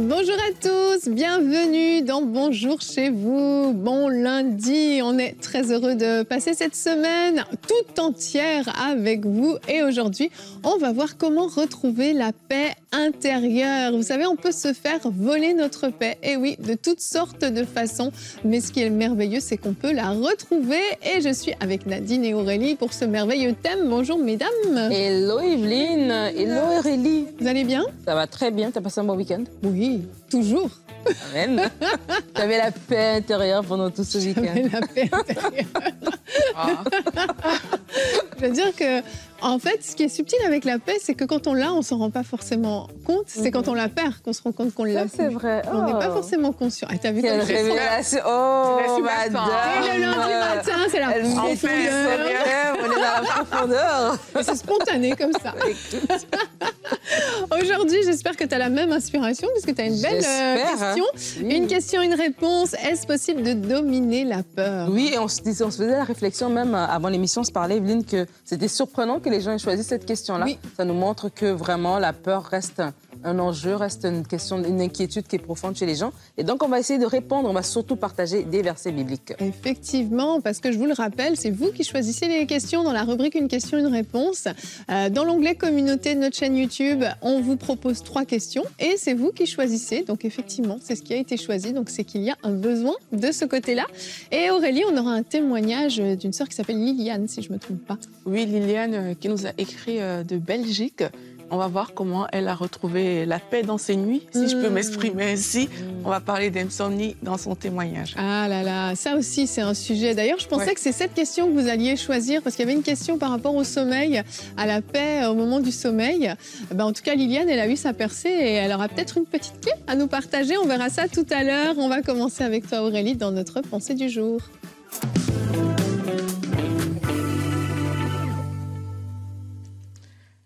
Bonjour à tous, bienvenue dans Bonjour chez vous. Bon lundi, on est très heureux de passer cette semaine toute entière avec vous. Et aujourd'hui, on va voir comment retrouver la paix intérieure. Vous savez, on peut se faire voler notre paix. Et oui, de toutes sortes de façons. Mais ce qui est merveilleux, c'est qu'on peut la retrouver. Et je suis avec Nadine et Aurélie pour ce merveilleux thème. Bonjour mesdames. Hello Evelyne, hello Aurélie. Vous allez bien? Ça va très bien, t'as passé un bon week-end? Oui, toujours. Amen. Tu avais la paix intérieure pendant tout ce week-end. J'avais la paix intérieure. Je veux dire que, en fait, ce qui est subtil avec la paix, c'est que quand on l'a, on s'en rend pas forcément compte. C'est quand on la perd qu'on se rend compte qu'on l'a. C'est vrai. On n'est pas forcément conscient. Ah, t'as vu quelle révélation. Oh, madame. Et le lundi matin, c'est la profondeur. On est dans la profondeur. C'est spontané comme ça. Aujourd'hui, j'espère que tu as la même inspiration, puisque tu as une belle question. Oui. Une question, une réponse. Est-ce possible de dominer la peur? Oui, et on se faisait la réflexion même avant l'émission, on se parlait, Evelyne, que c'était surprenant que les gens aient choisi cette question-là. Oui. Ça nous montre que vraiment la peur reste un enjeu, reste une question, une inquiétude qui est profonde chez les gens. Et donc, on va essayer de répondre, on va surtout partager des versets bibliques. Effectivement, parce que je vous le rappelle, c'est vous qui choisissez les questions dans la rubrique Une question, une réponse. Dans l'onglet Communauté de notre chaîne YouTube, on vous propose 3 questions et c'est vous qui choisissez. Donc effectivement, c'est ce qui a été choisi. Donc c'est qu'il y a un besoin de ce côté-là. Et Aurélie, on aura un témoignage d'une sœur qui s'appelle Liliane, si je ne me trompe pas. Oui, Liliane qui nous a écrit de Belgique. On va voir comment elle a retrouvé la paix dans ses nuits, si je peux m'exprimer ainsi. On va parler d'insomnie dans son témoignage. Ah là là, ça aussi c'est un sujet. D'ailleurs, je pensais que c'est cette question que vous alliez choisir parce qu'il y avait une question par rapport au sommeil, à la paix au moment du sommeil. En tout cas, Liliane, elle a eu sa percée et elle aura peut-être une petite clé à nous partager. On verra ça tout à l'heure. On va commencer avec toi, Aurélie, dans notre pensée du jour.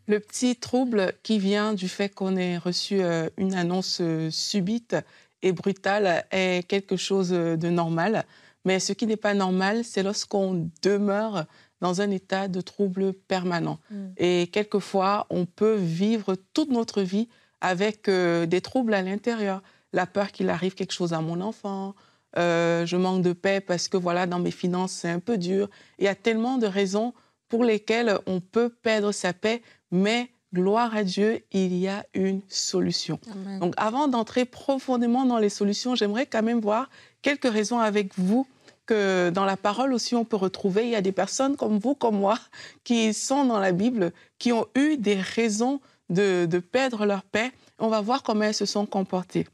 Le petit trouble qui vient du fait qu'on ait reçu une annonce subite et brutale est quelque chose de normal. Mais ce qui n'est pas normal, c'est lorsqu'on demeure dans un état de trouble permanent. Et quelquefois, on peut vivre toute notre vie avec des troubles à l'intérieur. La peur qu'il arrive quelque chose à mon enfant, je manque de paix parce que voilà, dans mes finances, c'est un peu dur. Il y a tellement de raisons pour lesquelles on peut perdre sa paix, mais gloire à Dieu, il y a une solution. Amen. Donc avant d'entrer profondément dans les solutions, j'aimerais quand même voir quelques raisons avec vous que dans la parole aussi on peut retrouver. Il y a des personnes comme vous, comme moi, qui sont dans la Bible, qui ont eu des raisons de perdre leur paix. On va voir comment elles se sont comportées.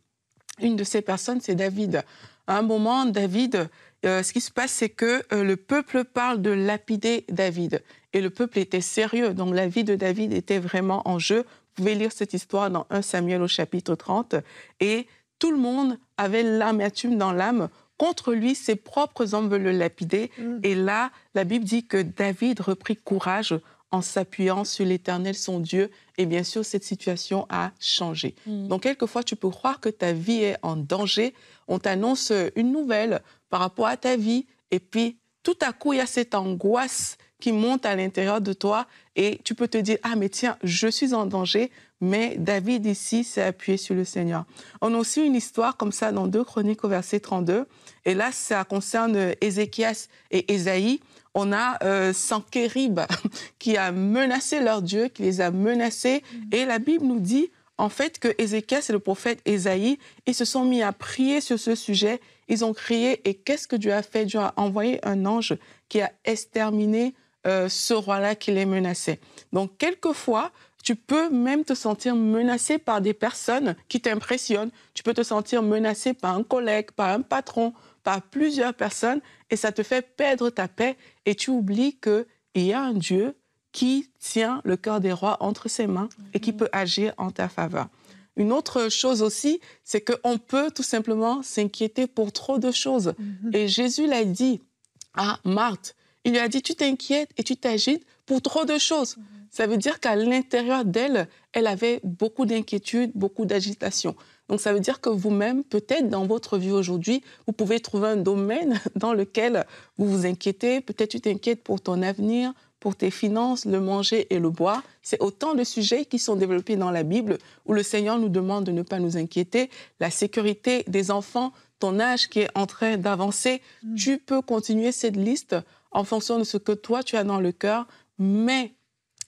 Une de ces personnes, c'est David. À un moment, David, ce qui se passe, c'est que le peuple parle de lapider David. Et le peuple était sérieux, donc la vie de David était vraiment en jeu. Vous pouvez lire cette histoire dans 1 Samuel au chapitre 30. Et tout le monde avait l'amertume dans l'âme. Contre lui, ses propres hommes veulent le lapider. Et là, la Bible dit que David reprit courage en s'appuyant sur l'Éternel, son Dieu. Et bien sûr, cette situation a changé. Donc, quelquefois, tu peux croire que ta vie est en danger. On t'annonce une nouvelle par rapport à ta vie. Et puis, tout à coup, il y a cette angoisse qui monte à l'intérieur de toi. Et tu peux te dire, ah, mais tiens, je suis en danger. Mais David, ici, s'est appuyé sur le Seigneur. On a aussi une histoire comme ça dans 2 Chroniques au verset 32. Et là, ça concerne Ézéchias et Ésaïe. On a Sanchérib qui a menacé leur Dieu, qui les a menacés. Et la Bible nous dit, en fait, que Ézéchias et le prophète Ésaïe, ils se sont mis à prier sur ce sujet. Ils ont crié. Et qu'est-ce que Dieu a fait? Dieu a envoyé un ange qui a exterminé ce roi-là qui les menaçait. Donc, quelquefois, tu peux même te sentir menacé par des personnes qui t'impressionnent. Tu peux te sentir menacé par un collègue, par un patron, par plusieurs personnes, et ça te fait perdre ta paix. Et tu oublies qu'il y a un Dieu qui tient le cœur des rois entre ses mains et qui peut agir en ta faveur. Une autre chose aussi, c'est qu'on peut tout simplement s'inquiéter pour trop de choses. Et Jésus l'a dit à Marthe. Il lui a dit, tu t'inquiètes et tu t'agites pour trop de choses. Ça veut dire qu'à l'intérieur d'elle, elle avait beaucoup d'inquiétude, beaucoup d'agitation. Donc ça veut dire que vous-même, peut-être dans votre vie aujourd'hui, vous pouvez trouver un domaine dans lequel vous vous inquiétez. Peut-être tu t'inquiètes pour ton avenir, pour tes finances, le manger et le boire. C'est autant de sujets qui sont développés dans la Bible où le Seigneur nous demande de ne pas nous inquiéter. La sécurité des enfants, ton âge qui est en train d'avancer, tu peux continuer cette liste en fonction de ce que toi, tu as dans le cœur. Mais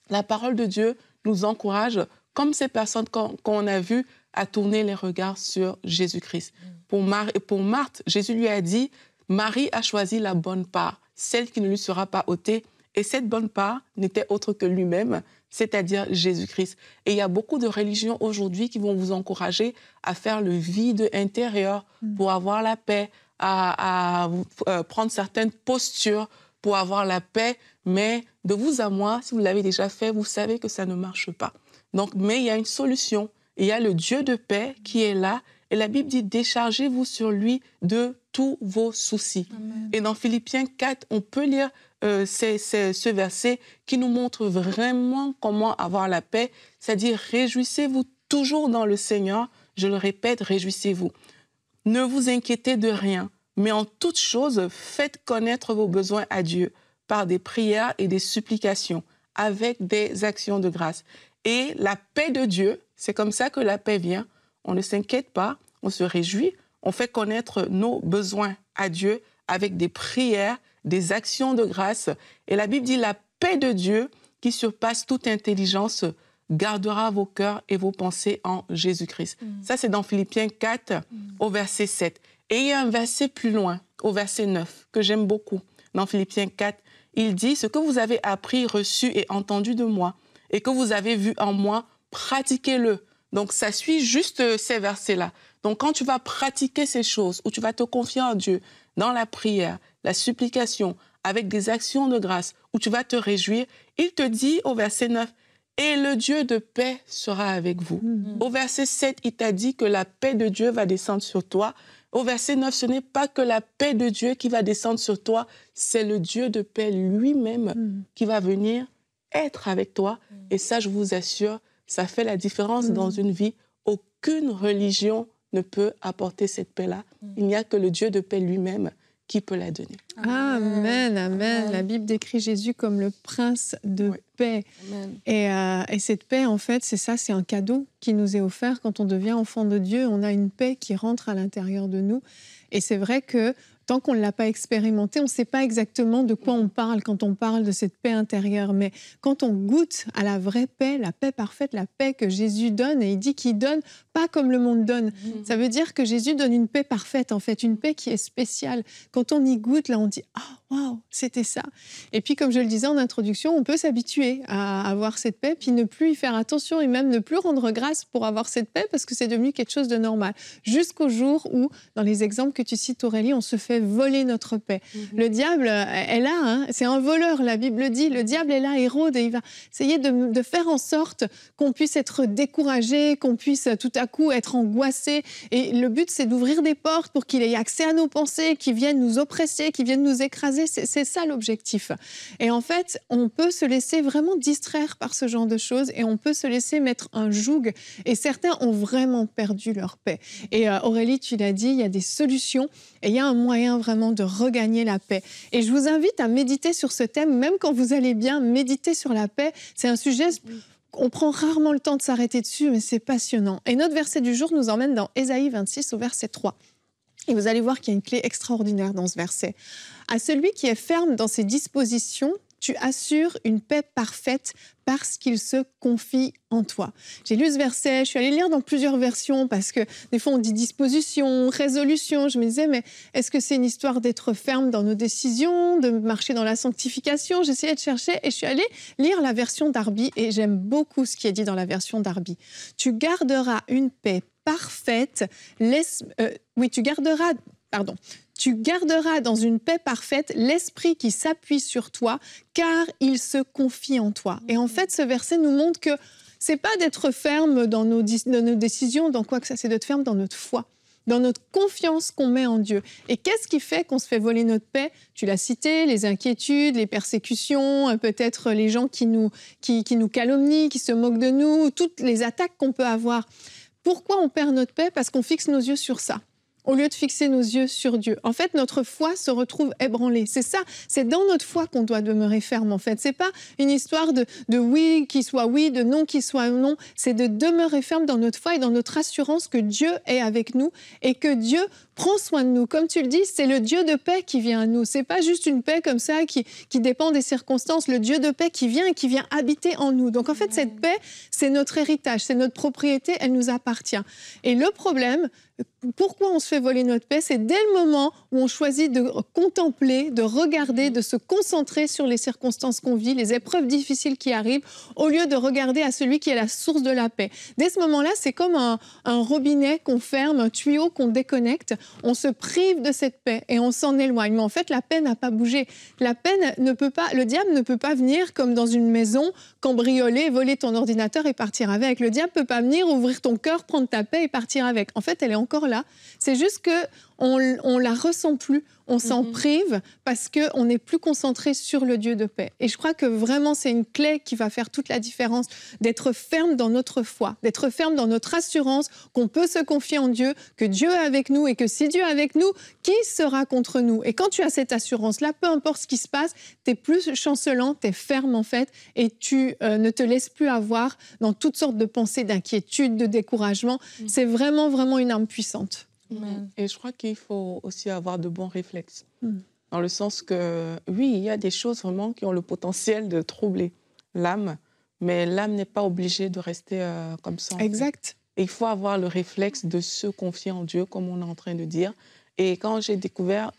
la parole de Dieu nous encourage, comme ces personnes qu'on a vues, à tourner les regards sur Jésus-Christ. Pour Marthe, Jésus lui a dit, Marie a choisi la bonne part, celle qui ne lui sera pas ôtée. Et cette bonne part n'était autre que lui-même, c'est-à-dire Jésus-Christ. Et il y a beaucoup de religions aujourd'hui qui vont vous encourager à faire le vide intérieur pour avoir la paix, à prendre certaines postures pour avoir la paix. Mais de vous à moi, si vous l'avez déjà fait, vous savez que ça ne marche pas. Donc, mais il y a une solution. Il y a le Dieu de paix qui est là. Et la Bible dit, déchargez-vous sur lui de tous vos soucis. Amen. Et dans Philippiens 4, on peut lire ce verset qui nous montre vraiment comment avoir la paix, c'est-à-dire réjouissez-vous toujours dans le Seigneur. Je le répète, réjouissez-vous. Ne vous inquiétez de rien, mais en toute chose, faites connaître vos besoins à Dieu par des prières et des supplications, avec des actions de grâce. Et la paix de Dieu, c'est comme ça que la paix vient. On ne s'inquiète pas, on se réjouit, on fait connaître nos besoins à Dieu avec des prières, des actions de grâce. Et la Bible dit, la paix de Dieu qui surpasse toute intelligence gardera vos cœurs et vos pensées en Jésus-Christ. Ça, c'est dans Philippiens 4, au verset 7. Et il y a un verset plus loin, au verset 9, que j'aime beaucoup. Dans Philippiens 4, il dit, « Ce que vous avez appris, reçu et entendu de moi, et que vous avez vu en moi, pratiquez-le. » Donc, ça suit juste ces versets-là. Donc, quand tu vas pratiquer ces choses, où tu vas te confier en Dieu, dans la prière, la supplication, avec des actions de grâce, où tu vas te réjouir, il te dit au verset 9, « Et le Dieu de paix sera avec vous. » Au verset 7, il t'a dit que la paix de Dieu va descendre sur toi. Au verset 9, ce n'est pas que la paix de Dieu qui va descendre sur toi, c'est le Dieu de paix lui-même qui va venir être avec toi. Et ça, je vous assure, ça fait la différence dans une vie. Aucune religion ne peut apporter cette paix-là. Il n'y a que le Dieu de paix lui-même qui peut la donner. Amen, amen. La Bible décrit Jésus comme le prince de paix. Et cette paix, en fait, c'est ça, c'est un cadeau qui nous est offert quand on devient enfant de Dieu. On a une paix qui rentre à l'intérieur de nous. Et c'est vrai que tant qu'on ne l'a pas expérimenté, on ne sait pas exactement de quoi on parle quand on parle de cette paix intérieure. Mais quand on goûte à la vraie paix, la paix parfaite, la paix que Jésus donne, et il dit qu'il donne pas comme le monde donne. Ça veut dire que Jésus donne une paix parfaite, en fait, une paix qui est spéciale. Quand on y goûte, là, on dit « Ah, waouh, c'était ça !» Et puis, comme je le disais en introduction, on peut s'habituer à avoir cette paix, puis ne plus y faire attention et même ne plus rendre grâce pour avoir cette paix parce que c'est devenu quelque chose de normal. Jusqu'au jour où, dans les exemples que tu cites, Aurélie, on se fait voler notre paix. Le diable est là, hein, c'est un voleur, la Bible dit. Le diable est là, il rôde et il va essayer de faire en sorte qu'on puisse être découragé, qu'on puisse tout à coup être angoissé. Et le but, c'est d'ouvrir des portes pour qu'il ait accès à nos pensées, qu'il vienne nous oppresser, qu'il vienne nous écraser. C'est ça l'objectif. Et en fait, on peut se laisser vraiment distraire par ce genre de choses et on peut se laisser mettre un joug. Et certains ont vraiment perdu leur paix. Et Aurélie, tu l'as dit, il y a des solutions et il y a un moyen vraiment de regagner la paix. Et je vous invite à méditer sur ce thème, même quand vous allez bien, méditer sur la paix. C'est un sujet... On prend rarement le temps de s'arrêter dessus, mais c'est passionnant. Et notre verset du jour nous emmène dans Ésaïe 26 au verset 3. Et vous allez voir qu'il y a une clé extraordinaire dans ce verset. « À celui qui est ferme dans ses dispositions, tu assures une paix parfaite parce qu'il se confie en toi. » J'ai lu ce verset, je suis allée lire dans plusieurs versions parce que des fois on dit disposition, résolution. Je me disais, mais est-ce que c'est une histoire d'être ferme dans nos décisions, de marcher dans la sanctification? J'essayais de chercher et je suis allée lire la version Darby et j'aime beaucoup ce qui est dit dans la version Darby. Tu garderas une paix parfaite, tu garderas dans une paix parfaite l'esprit qui s'appuie sur toi, car il se confie en toi. Et en fait, ce verset nous montre que c'est pas d'être ferme dans nos décisions, dans quoi que ça, c'est d'être ferme dans notre foi, dans notre confiance qu'on met en Dieu. Et qu'est-ce qui fait qu'on se fait voler notre paix? Tu l'as cité, les inquiétudes, les persécutions, peut-être les gens qui nous calomnient, qui se moquent de nous, toutes les attaques qu'on peut avoir. Pourquoi on perd notre paix? Parce qu'on fixe nos yeux sur ça. au lieu de fixer nos yeux sur Dieu. En fait, notre foi se retrouve ébranlée. C'est ça, c'est dans notre foi qu'on doit demeurer ferme, en fait. C'est pas une histoire de oui qui soit oui, de non qui soit non. C'est de demeurer ferme dans notre foi et dans notre assurance que Dieu est avec nous et que Dieu prend soin de nous. Comme tu le dis, c'est le Dieu de paix qui vient à nous. C'est pas juste une paix comme ça qui dépend des circonstances. Le Dieu de paix qui vient et qui vient habiter en nous. Donc en fait, cette paix, c'est notre héritage, c'est notre propriété, elle nous appartient. Et le problème, pourquoi on se fait voler notre paix, c'est dès le moment où on choisit de contempler, de regarder, de se concentrer sur les circonstances qu'on vit, les épreuves difficiles qui arrivent, au lieu de regarder à celui qui est la source de la paix. Dès ce moment-là, c'est comme un robinet qu'on ferme, un tuyau qu'on déconnecte. On se prive de cette paix et on s'en éloigne. Mais en fait, la paix n'a pas bougé. La paix ne peut pas, le diable ne peut pas venir comme dans une maison, cambrioler, voler ton ordinateur et partir avec. Le diable ne peut pas venir ouvrir ton cœur, prendre ta paix et partir avec. En fait, elle est encore là. C'est juste qu'on la ressent plus, on s'en prive parce qu'on n'est plus concentré sur le Dieu de paix. Et je crois que vraiment, c'est une clé qui va faire toute la différence, d'être ferme dans notre foi, d'être ferme dans notre assurance qu'on peut se confier en Dieu, que Dieu est avec nous et que si Dieu est avec nous, qui sera contre nous? Et quand tu as cette assurance-là, peu importe ce qui se passe, tu es plus chancelant, tu es ferme en fait, et tu ne te laisses plus avoir dans toutes sortes de pensées d'inquiétude, de découragement. C'est vraiment, vraiment une arme puissante. Et je crois qu'il faut aussi avoir de bons réflexes. Dans le sens que, oui, il y a des choses vraiment qui ont le potentiel de troubler l'âme, mais l'âme n'est pas obligée de rester comme ça. Exact. Et il faut avoir le réflexe de se confier en Dieu, comme on est en train de dire. Et quand j'ai découvert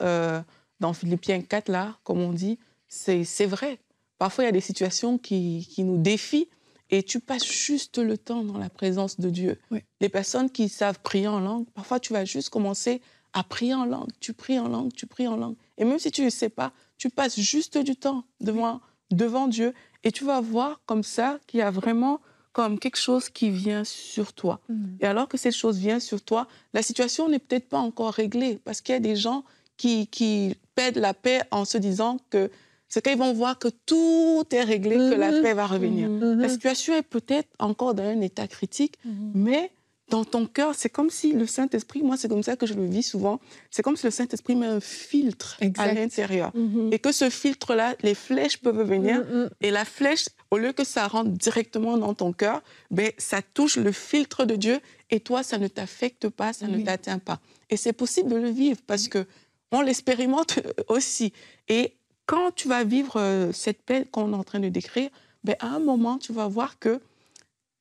dans Philippiens 4, là, comme on dit, c'est vrai. Parfois, il y a des situations qui nous défient. Et tu passes juste le temps dans la présence de Dieu. Oui. Les personnes qui savent prier en langue, parfois tu vas juste commencer à prier en langue. Tu pries en langue, tu pries en langue. Et même si tu ne sais pas, tu passes juste du temps devant Dieu et tu vas voir comme ça qu'il y a vraiment comme quelque chose qui vient sur toi. Et alors que cette chose vient sur toi, la situation n'est peut-être pas encore réglée parce qu'il y a des gens qui perdent la paix en se disant que c'est qu'ils vont voir que tout est réglé, que la paix va revenir. La situation est peut-être encore dans un état critique, mais dans ton cœur, c'est comme si le Saint-Esprit, moi c'est comme ça que je le vis souvent, c'est comme si le Saint-Esprit met un filtre à l'intérieur. Et que ce filtre-là, les flèches peuvent venir, et la flèche, au lieu que ça rentre directement dans ton cœur, ben, ça touche le filtre de Dieu, et toi, ça ne t'affecte pas, ça ne t'atteint pas. Et c'est possible de le vivre, parce qu'on l'expérimente aussi. Et quand tu vas vivre cette paix qu'on est en train de décrire, ben à un moment, tu vas voir que,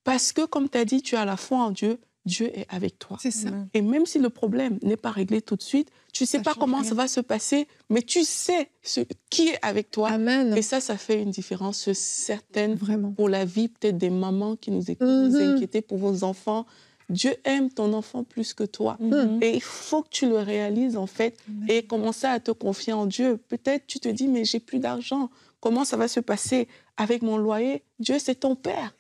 parce que, comme tu as dit, tu as la foi en Dieu, Dieu est avec toi. C'est ça. Et même si le problème n'est pas réglé tout de suite, tu ne sais pas comment ça va se passer, mais tu sais qui est avec toi. Amen. Et ça fait une différence certaine Vraiment. pour la vie peut-être des mamans qui nous écoutent, vous inquiétez pour vos enfants. Dieu aime ton enfant plus que toi. Et il faut que tu le réalises, en fait, et commencer à te confier en Dieu. Peut-être tu te dis, mais j'ai plus d'argent. Comment ça va se passer avec mon loyer? Dieu, c'est ton Père.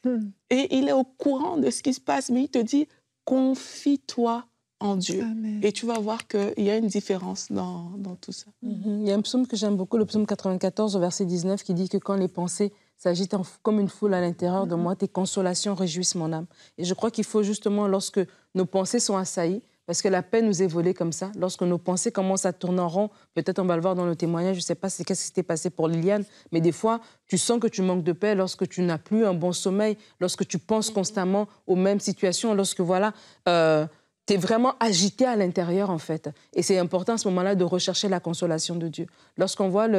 Et il est au courant de ce qui se passe, mais il te dit, confie-toi en Dieu. Amen. Et tu vas voir qu'il y a une différence dans tout ça. Il y a un psaume que j'aime beaucoup, le psaume 94, au verset 19, qui dit que quand les pensées s'agitent comme une foule à l'intérieur de moi, tes consolations réjouissent mon âme. Et je crois qu'il faut justement, lorsque nos pensées sont assaillies, parce que la paix nous est volée comme ça, lorsque nos pensées commencent à tourner en rond, peut-être on va le voir dans nos témoignages, je ne sais pas qu'est-ce qui s'était passé pour Liliane, mais des fois, tu sens que tu manques de paix lorsque tu n'as plus un bon sommeil, lorsque tu penses constamment aux mêmes situations, lorsque tu es vraiment agité à l'intérieur, en fait. Et c'est important à ce moment-là de rechercher la consolation de Dieu. Lorsqu'on voit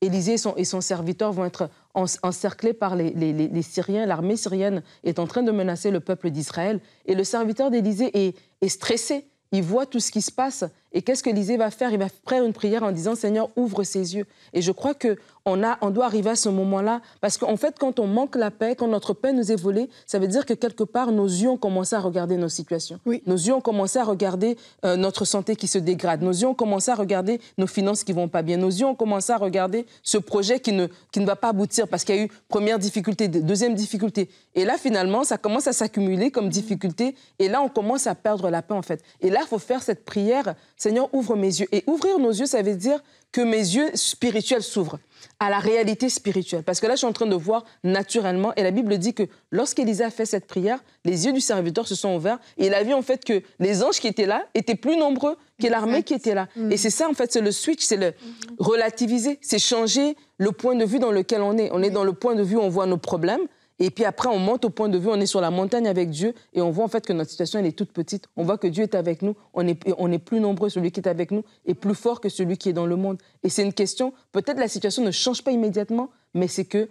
Élisée et son serviteur vont être encerclés par les Syriens, l'armée syrienne est en train de menacer le peuple d'Israël. Et le serviteur d'Élisée est stressé. Il voit tout ce qui se passe. Et qu'est-ce qu'Élisée va faire? Il va faire une prière en disant « Seigneur, ouvre ses yeux ». Et je crois qu'on doit arriver à ce moment-là. Parce qu'en fait, quand on manque la paix, quand notre paix nous est volée, ça veut dire que quelque part, nos yeux ont commencé à regarder nos situations. Oui. Nos yeux ont commencé à regarder notre santé qui se dégrade. Nos yeux ont commencé à regarder nos finances qui ne vont pas bien. Nos yeux ont commencé à regarder ce projet qui ne va pas aboutir parce qu'il y a eu première difficulté, deuxième difficulté. Et là, finalement, ça commence à s'accumuler comme difficulté. Et là, on commence à perdre la paix, en fait. Et là, il faut faire cette prière Seigneur, ouvre mes yeux. Et ouvrir nos yeux, ça veut dire que mes yeux spirituels s'ouvrent à la réalité spirituelle. Parce que là, je suis en train de voir naturellement, et la Bible dit que lorsqu'Élisée a fait cette prière, les yeux du serviteur se sont ouverts, et il a vu en fait que les anges qui étaient là étaient plus nombreux que l'armée qui était là. Et c'est ça, en fait, c'est le switch, c'est le relativiser, c'est changer le point de vue dans lequel on est. On est dans le point de vue où on voit nos problèmes, et puis après, on monte au point de vue, on est sur la montagne avec Dieu, et on voit en fait que notre situation, elle est toute petite. On voit que Dieu est avec nous, on est plus nombreux, celui qui est avec nous est plus fort que celui qui est dans le monde. Et c'est une question, peut-être la situation ne change pas immédiatement, mais c'est que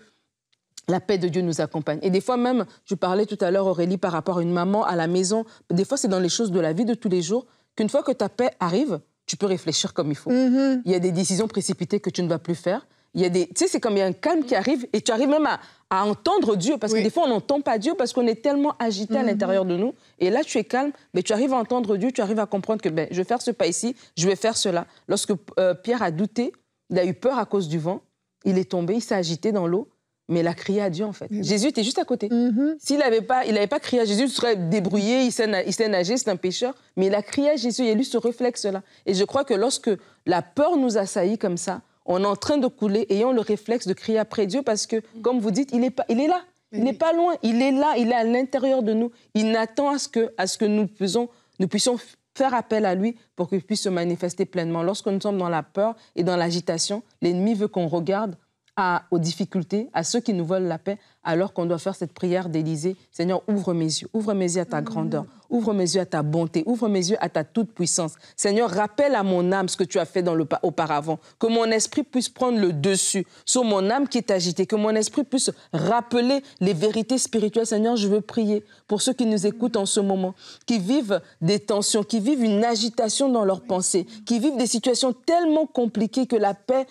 la paix de Dieu nous accompagne. Et des fois même, je parlais tout à l'heure, Aurélie, par rapport à une maman à la maison, des fois c'est dans les choses de la vie de tous les jours, qu'une fois que ta paix arrive, tu peux réfléchir comme il faut. Il y a des décisions précipitées que tu ne vas plus faire. Il y a des, tu sais, c'est comme il y a un calme qui arrive et tu arrives même à entendre Dieu. Parce que des fois, on n'entend pas Dieu parce qu'on est tellement agité à l'intérieur de nous. Et là, tu es calme, mais tu arrives à entendre Dieu, tu arrives à comprendre que je vais faire ce pas ici, je vais faire cela. Lorsque Pierre a douté, il a eu peur à cause du vent, il est tombé, il s'est agité dans l'eau, mais il a crié à Dieu, en fait. Jésus était juste à côté. S'il n'avait pas crié à Jésus, il serait débrouillé, il sait nager, c'est un pécheur. Mais il a crié à Jésus, il y a eu ce réflexe-là. Et je crois que lorsque la peur nous assaillit comme ça, on est en train de couler, ayant le réflexe de crier après Dieu parce que, comme vous dites, il est là. Il n'est pas loin. Il est là. Il est à l'intérieur de nous. Il n'attend à ce que nous puissions faire appel à lui pour qu'il puisse se manifester pleinement. Lorsque nous sommes dans la peur et dans l'agitation, l'ennemi veut qu'on regarde aux difficultés, à ceux qui nous veulent la paix, alors qu'on doit faire cette prière d'Élisée. Seigneur, ouvre mes yeux à ta grandeur, ouvre mes yeux à ta bonté, ouvre mes yeux à ta toute-puissance. Seigneur, rappelle à mon âme ce que tu as fait auparavant, que mon esprit puisse prendre le dessus sur mon âme qui est agitée, que mon esprit puisse rappeler les vérités spirituelles. Seigneur, je veux prier pour ceux qui nous écoutent en ce moment, qui vivent des tensions, qui vivent une agitation dans leurs pensées, qui vivent des situations tellement compliquées que la paix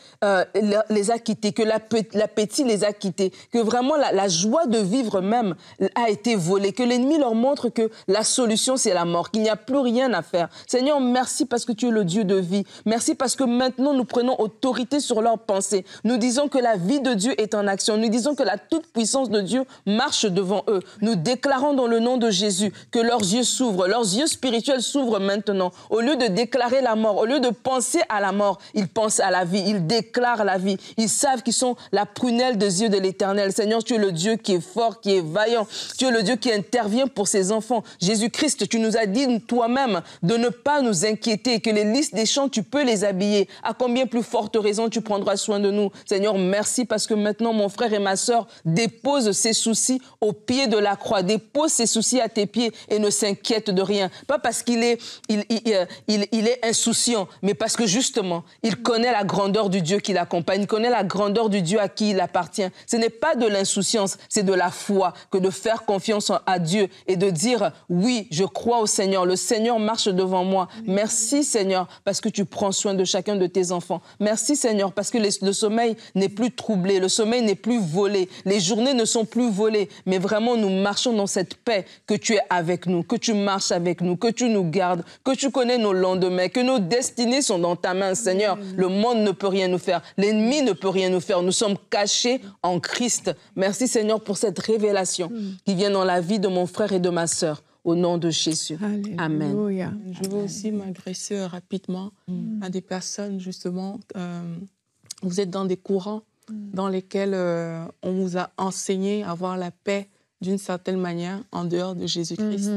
les a quittés, que l'appétit les a quittés, que vraiment la joie de vivre même a été volée, que l'ennemi leur montre que la solution, c'est la mort, qu'il n'y a plus rien à faire. Seigneur, merci parce que tu es le Dieu de vie. Merci parce que maintenant, nous prenons autorité sur leurs pensées. Nous disons que la vie de Dieu est en action. Nous disons que la toute-puissance de Dieu marche devant eux. Nous déclarons dans le nom de Jésus que leurs yeux s'ouvrent, leurs yeux spirituels s'ouvrent maintenant. Au lieu de déclarer la mort, au lieu de penser à la mort, ils pensent à la vie, ils déclarent la vie. Ils savent qu'ils sont la prunelle des yeux de l'Éternel. Seigneur, tu es le Dieu qui est fort, qui est vaillant. Tu es le Dieu qui intervient pour ses enfants. Jésus-Christ, tu nous as dit toi-même de ne pas nous inquiéter, que les lys des champs, tu peux les habiller. À combien plus forte raison tu prendras soin de nous. Seigneur, merci parce que maintenant, mon frère et ma sœur déposent ses soucis au pied de la croix, déposent ses soucis à tes pieds et ne s'inquiètent de rien. Pas parce qu'il est insouciant, mais parce que justement, il connaît la grandeur du Dieu qui l'accompagne, il connaît la grandeur du Dieu à qui il appartient. Ce n'est pas de l'insouciance, c'est de la foi, que de faire confiance à Dieu et de dire oui, je crois au Seigneur, le Seigneur marche devant moi. Merci Seigneur parce que tu prends soin de chacun de tes enfants. Merci Seigneur parce que le sommeil n'est plus troublé, le sommeil n'est plus volé, les journées ne sont plus volées, mais vraiment nous marchons dans cette paix que tu es avec nous, que tu marches avec nous, que tu nous gardes, que tu connais nos lendemains, que nos destinées sont dans ta main Seigneur. Le monde ne peut rien nous faire, l'ennemi ne peut rien nous faire, nous sommes cachés en Christ. Merci Seigneur pour cette révélation qui vient dans la vie de mon frère et de ma sœur. Au nom de Jésus. Alléluia. Amen. Je veux aussi m'adresser rapidement à des personnes, justement, vous êtes dans des courants dans lesquels on vous a enseigné à avoir la paix d'une certaine manière en dehors de Jésus-Christ.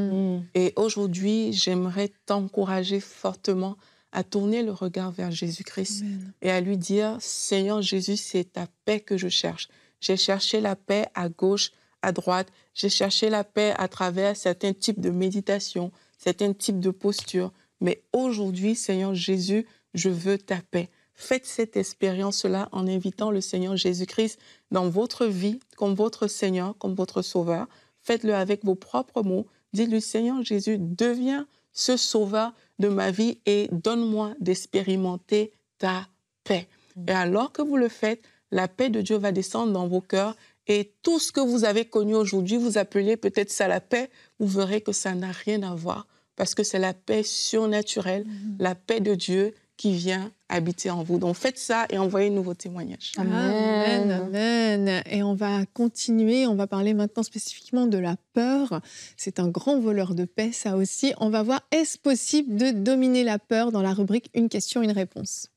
Et aujourd'hui, j'aimerais t'encourager fortement à tourner le regard vers Jésus-Christ et à lui dire, Seigneur Jésus, c'est ta paix que je cherche. J'ai cherché la paix à gauche, à droite. J'ai cherché la paix à travers certains types de méditation, certains types de postures. Mais aujourd'hui, Seigneur Jésus, je veux ta paix. Faites cette expérience-là en invitant le Seigneur Jésus-Christ dans votre vie comme votre Seigneur, comme votre Sauveur. Faites-le avec vos propres mots. Dites-lui, Seigneur Jésus, deviens ce Sauveur de ma vie et donne-moi d'expérimenter ta paix. Et alors que vous le faites, la paix de Dieu va descendre dans vos cœurs et tout ce que vous avez connu aujourd'hui, vous appelez peut-être ça la paix, vous verrez que ça n'a rien à voir parce que c'est la paix surnaturelle, la paix de Dieu qui vient habiter en vous. Donc faites ça et envoyez-nous vos témoignages. Amen, amen. et on va continuer. On va parler maintenant spécifiquement de la peur. C'est un grand voleur de paix, ça aussi. On va voir, est-ce possible de dominer la peur dans la rubrique Une question, une réponse.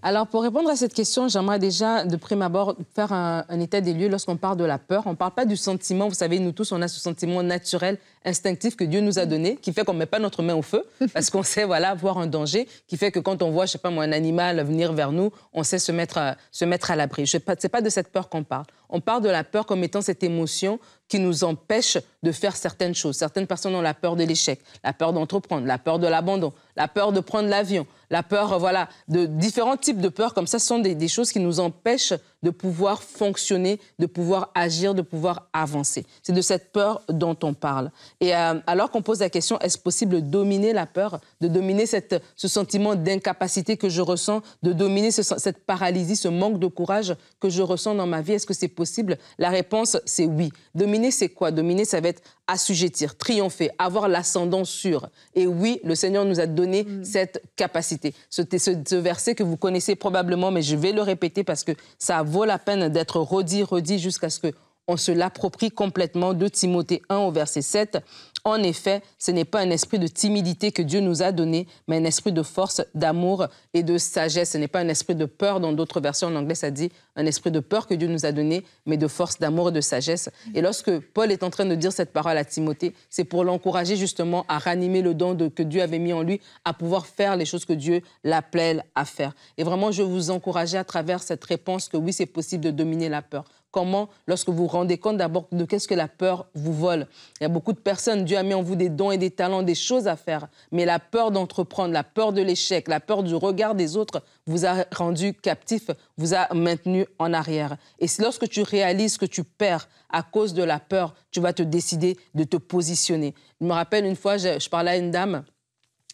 Alors, pour répondre à cette question, j'aimerais déjà, de prime abord, faire un état des lieux lorsqu'on parle de la peur. On ne parle pas du sentiment. Vous savez, nous tous, on a ce sentiment naturel, instinctif que Dieu nous a donné, qui fait qu'on ne met pas notre main au feu, parce qu'on sait, voilà, voir un danger, qui fait que quand on voit, je ne sais pas moi, un animal venir vers nous, on sait se mettre à l'abri. Ce n'est pas de cette peur qu'on parle. On parle de la peur comme étant cette émotion qui nous empêche de faire certaines choses. Certaines personnes ont la peur de l'échec, la peur d'entreprendre, la peur de l'abandon, la peur de prendre l'avion, la peur, voilà, de différents types de peurs comme ça. Ce sont des choses qui nous empêchent de pouvoir fonctionner, de pouvoir agir, de pouvoir avancer. C'est de cette peur dont on parle. Et alors qu'on pose la question, est-ce possible de dominer la peur, de dominer ce sentiment d'incapacité que je ressens, de dominer cette paralysie, ce manque de courage que je ressens dans ma vie? Est-ce que c'est possible? La réponse, c'est oui. Dominer, c'est quoi? Dominer, ça va être assujettir, triompher, avoir l'ascendant sûr. Et oui, le Seigneur nous a donné cette capacité. Ce verset que vous connaissez probablement, mais je vais le répéter parce que ça vaut la peine d'être redit jusqu'à ce qu'on se l'approprie complètement, de Timothée 1 au verset 7. En effet, ce n'est pas un esprit de timidité que Dieu nous a donné, mais un esprit de force, d'amour et de sagesse. Ce n'est pas un esprit de peur. Dans d'autres versions en anglais, ça dit un esprit de peur que Dieu nous a donné, mais de force, d'amour et de sagesse. Et lorsque Paul est en train de dire cette parole à Timothée, c'est pour l'encourager justement à ranimer le don que Dieu avait mis en lui, à pouvoir faire les choses que Dieu l'appelle à faire. Et vraiment, je veux vous encourager à travers cette réponse que oui, c'est possible de dominer la peur. Comment? Lorsque vous vous rendez compte d'abord de qu'est-ce que la peur vous vole. Il y a beaucoup de personnes, Dieu a mis en vous des dons et des talents, des choses à faire. Mais la peur d'entreprendre, la peur de l'échec, la peur du regard des autres vous a rendu captif, vous a maintenu en arrière. Et c'est lorsque tu réalises que tu perds à cause de la peur, tu vas te décider de te positionner. Je me rappelle une fois, je parlais à une dame,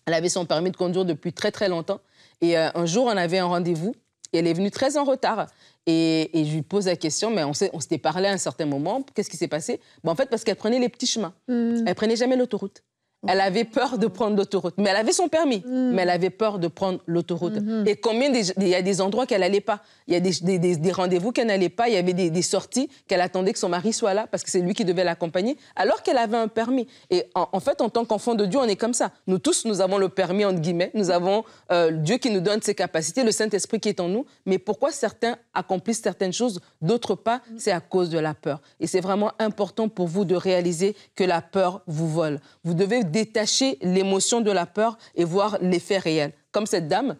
elle avait son permis de conduire depuis très très longtemps. Et un jour, on avait un rendez-vous et elle est venue très en retard. Et je lui pose la question, mais on s'était parlé à un certain moment. Qu'est-ce qui s'est passé? En fait, parce qu'elle prenait les petits chemins. Elle ne prenait jamais l'autoroute. Elle avait peur de prendre l'autoroute. Mais elle avait son permis. Mais elle avait peur de prendre l'autoroute. Et il y a des endroits qu'elle n'allait pas. Il y a des rendez-vous qu'elle n'allait pas. Il y avait des sorties qu'elle attendait que son mari soit là parce que c'est lui qui devait l'accompagner, alors qu'elle avait un permis. Et en fait, en tant qu'enfant de Dieu, on est comme ça. Nous tous, nous avons le permis, entre guillemets. Nous avons Dieu qui nous donne ses capacités, le Saint-Esprit qui est en nous. Mais pourquoi certains accomplissent certaines choses, d'autres pas? C'est à cause de la peur. Et c'est vraiment important pour vous de réaliser que la peur vous vole. Vous devez détacher l'émotion de la peur et voir l'effet réel. Comme cette dame,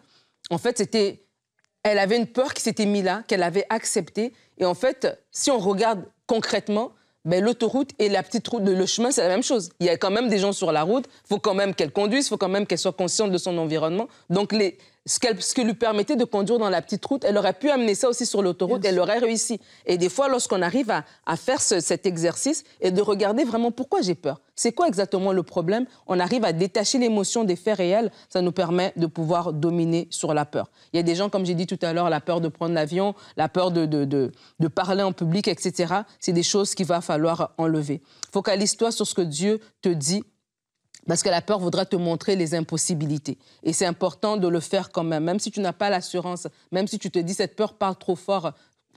en fait, elle avait une peur qui s'était mise là, qu'elle avait acceptée. Et en fait, si on regarde concrètement, l'autoroute et la petite route, le chemin, c'est la même chose. Il y a quand même des gens sur la route, il faut quand même qu'elle conduise, il faut quand même qu'elle soit consciente de son environnement. Donc, ce qui lui permettait de conduire dans la petite route, elle aurait pu amener ça aussi sur l'autoroute, elle aurait réussi. Et des fois, lorsqu'on arrive à faire cet exercice et de regarder vraiment pourquoi j'ai peur, c'est quoi exactement le problème, on arrive à détacher l'émotion des faits réels, ça nous permet de pouvoir dominer sur la peur. Il y a des gens, comme j'ai dit tout à l'heure, la peur de prendre l'avion, la peur de parler en public, etc. C'est des choses qu'il va falloir enlever. Focalise-toi sur ce que Dieu te dit, parce que la peur voudra te montrer les impossibilités. Et c'est important de le faire quand même si tu n'as pas l'assurance, même si tu te dis cette peur parle trop fort,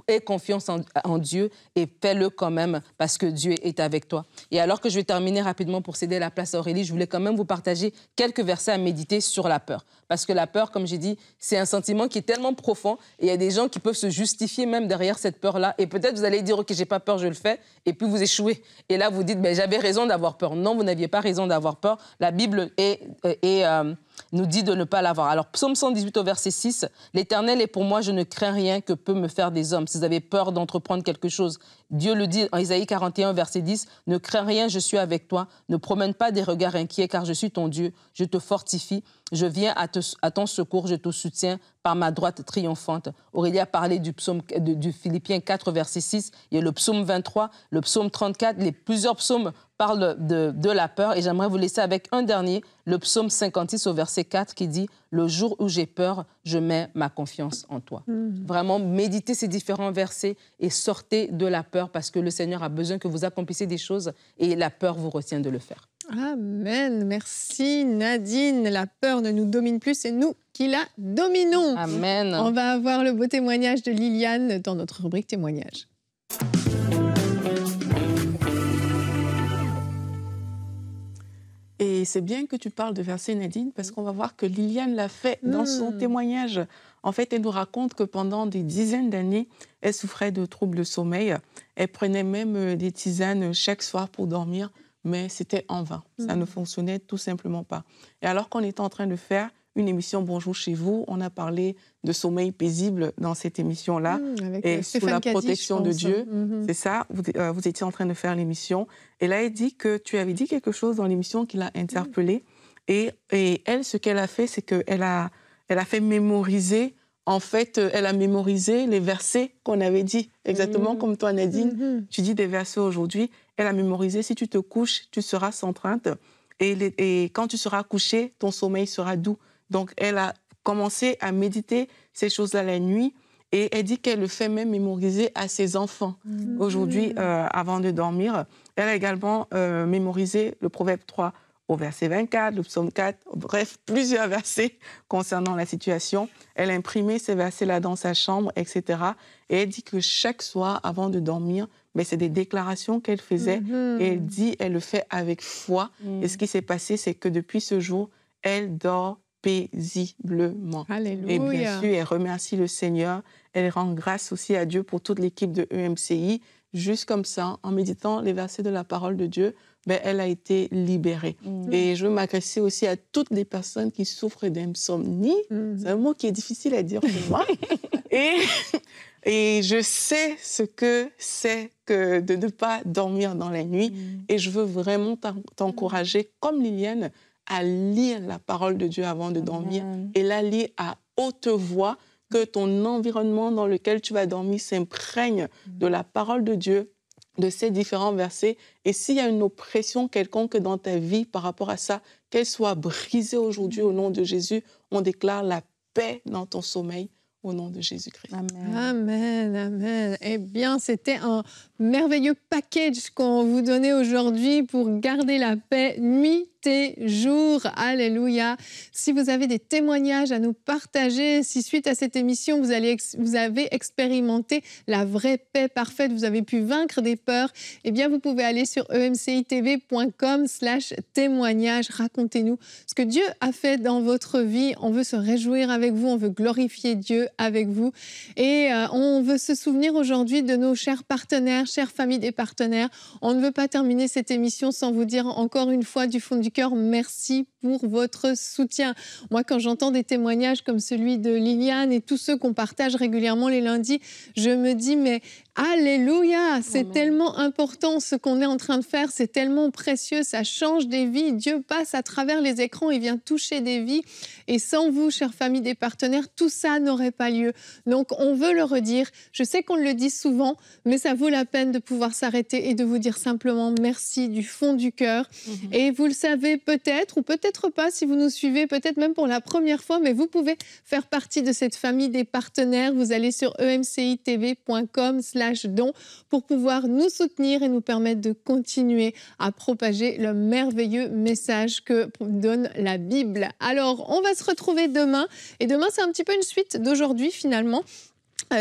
aie confiance en Dieu et fais-le quand même parce que Dieu est avec toi. Et alors que je vais terminer rapidement pour céder la place à Aurélie, je voulais quand même vous partager quelques versets à méditer sur la peur. Parce que la peur, comme j'ai dit, c'est un sentiment qui est tellement profond et il y a des gens qui peuvent se justifier même derrière cette peur-là. Et peut-être vous allez dire, OK, j'ai pas peur, je le fais, et puis vous échouez. Et là, vous dites, j'avais raison d'avoir peur. Non, vous n'aviez pas raison d'avoir peur. La Bible nous dit de ne pas l'avoir. Alors, psaume 118 au verset 6, « L'Éternel est pour moi, je ne crains rien que peut me faire des hommes. » Si vous avez peur d'entreprendre quelque chose, Dieu le dit en Isaïe 41, verset 10, « Ne crains rien, je suis avec toi. Ne promène pas des regards inquiets, car je suis ton Dieu. Je te fortifie. Je viens à ton secours, je te soutiens par ma droite triomphante. » Aurélie a parlé du Philippiens 4, verset 6. Il y a le psaume 23, le psaume 34. Plusieurs psaumes parlent de la peur. Et j'aimerais vous laisser avec un dernier, le psaume 56 au verset 4 qui dit « Le jour où j'ai peur, je mets ma confiance en toi. » Vraiment, méditez ces différents versets et sortez de la peur parce que le Seigneur a besoin que vous accomplissiez des choses et la peur vous retient de le faire. Amen. Merci Nadine. La peur ne nous domine plus, c'est nous qui la dominons. Amen. On va avoir le beau témoignage de Liliane dans notre rubrique témoignage. Et c'est bien que tu parles de verset, Nadine, parce qu'on va voir que Liliane l'a fait dans son témoignage. En fait, elle nous raconte que pendant des dizaines d'années, elle souffrait de troubles de sommeil. Elle prenait même des tisanes chaque soir pour dormir, mais c'était en vain. Ça ne fonctionnait tout simplement pas. Et alors qu'on était en train de faire une émission Bonjour chez vous, on a parlé de sommeil paisible dans cette émission-là. Et sous la protection de Dieu, c'est ça, vous étiez en train de faire l'émission. Et là, elle dit que tu avais dit quelque chose dans l'émission qui l'a interpellée. Et elle, ce qu'elle a fait, c'est qu'elle a fait mémoriser, en fait, elle a mémorisé les versets qu'on avait dit, exactement comme toi, Nadine. Tu dis des versets aujourd'hui. Elle a mémorisé, si tu te couches, tu seras sans crainte. Et quand tu seras couché, ton sommeil sera doux. Donc, elle a commencé à méditer ces choses-là la nuit et elle dit qu'elle le fait même mémoriser à ses enfants aujourd'hui avant de dormir. Elle a également mémorisé le Proverbe 3 au verset 24, le psaume 4, bref, plusieurs versets concernant la situation. Elle a imprimé ces versets-là dans sa chambre, etc. Et elle dit que chaque soir, avant de dormir, c'est des déclarations qu'elle faisait et elle dit, elle le fait avec foi. Et ce qui s'est passé, c'est que depuis ce jour, elle dort paisiblement. Alléluia. Et bien sûr, elle remercie le Seigneur. Elle rend grâce aussi à Dieu pour toute l'équipe de EMCI. Juste comme ça, en méditant les versets de la parole de Dieu, elle a été libérée. Et je veux m'adresser aussi à toutes les personnes qui souffrent d'insomnie. C'est un mot qui est difficile à dire pour moi. Et je sais ce que c'est que de ne pas dormir dans la nuit. Et je veux vraiment t'encourager, comme Liliane, à lire la parole de Dieu avant de dormir et la lire à haute voix, que ton environnement dans lequel tu vas dormir s'imprègne de la parole de Dieu, de ces différents versets. Et s'il y a une oppression quelconque dans ta vie par rapport à ça, qu'elle soit brisée aujourd'hui au nom de Jésus. On déclare la paix dans ton sommeil au nom de Jésus-Christ. Amen. Amen, amen. Eh bien, c'était un merveilleux package qu'on vous donnait aujourd'hui pour garder la paix nuit et jour. Alléluia. Si vous avez des témoignages à nous partager, si suite à cette émission, vous avez expérimenté la vraie paix parfaite, vous avez pu vaincre des peurs, eh bien, vous pouvez aller sur emcitv.com/témoignage. Racontez-nous ce que Dieu a fait dans votre vie. On veut se réjouir avec vous, on veut glorifier Dieu avec vous. Et on veut se souvenir aujourd'hui de nos chers partenaires, chères familles des partenaires. On ne veut pas terminer cette émission sans vous dire encore une fois du fond du cœur, merci pour votre soutien. Moi, quand j'entends des témoignages comme celui de Liliane et tous ceux qu'on partage régulièrement les lundis, je me dis, mais alléluia, c'est tellement important ce qu'on est en train de faire, c'est tellement précieux, ça change des vies. Dieu passe à travers les écrans et vient toucher des vies. Et sans vous, chère famille des partenaires, tout ça n'aurait pas lieu. Donc, on veut le redire. Je sais qu'on le dit souvent, mais ça vaut la peine de pouvoir s'arrêter et de vous dire simplement merci du fond du cœur. Et vous le savez peut-être ou peut-être pas si vous nous suivez, peut-être même pour la première fois, mais vous pouvez faire partie de cette famille des partenaires. Vous allez sur emcitv.com/don pour pouvoir nous soutenir et nous permettre de continuer à propager le merveilleux message que donne la Bible. Alors, on va se retrouver demain. Et demain, c'est un petit peu une suite d'aujourd'hui, finalement.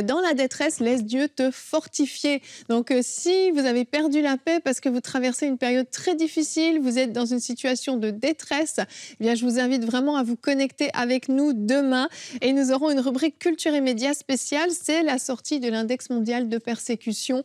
Dans la détresse, laisse Dieu te fortifier. Donc, si vous avez perdu la paix parce que vous traversez une période très difficile, vous êtes dans une situation de détresse, eh bien, je vous invite vraiment à vous connecter avec nous demain. Et nous aurons une rubrique Culture et Médias spéciale. C'est la sortie de l'index mondial de persécution.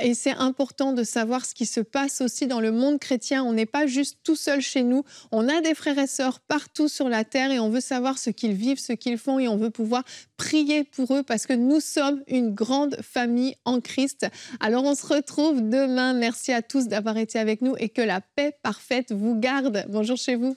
Et c'est important de savoir ce qui se passe aussi dans le monde chrétien. On n'est pas juste tout seul chez nous. On a des frères et sœurs partout sur la terre et on veut savoir ce qu'ils vivent, ce qu'ils font et on veut pouvoir prier pour eux parce que nous sommes une grande famille en Christ. Alors, on se retrouve demain. Merci à tous d'avoir été avec nous et que la paix parfaite vous garde. Bonjour chez vous.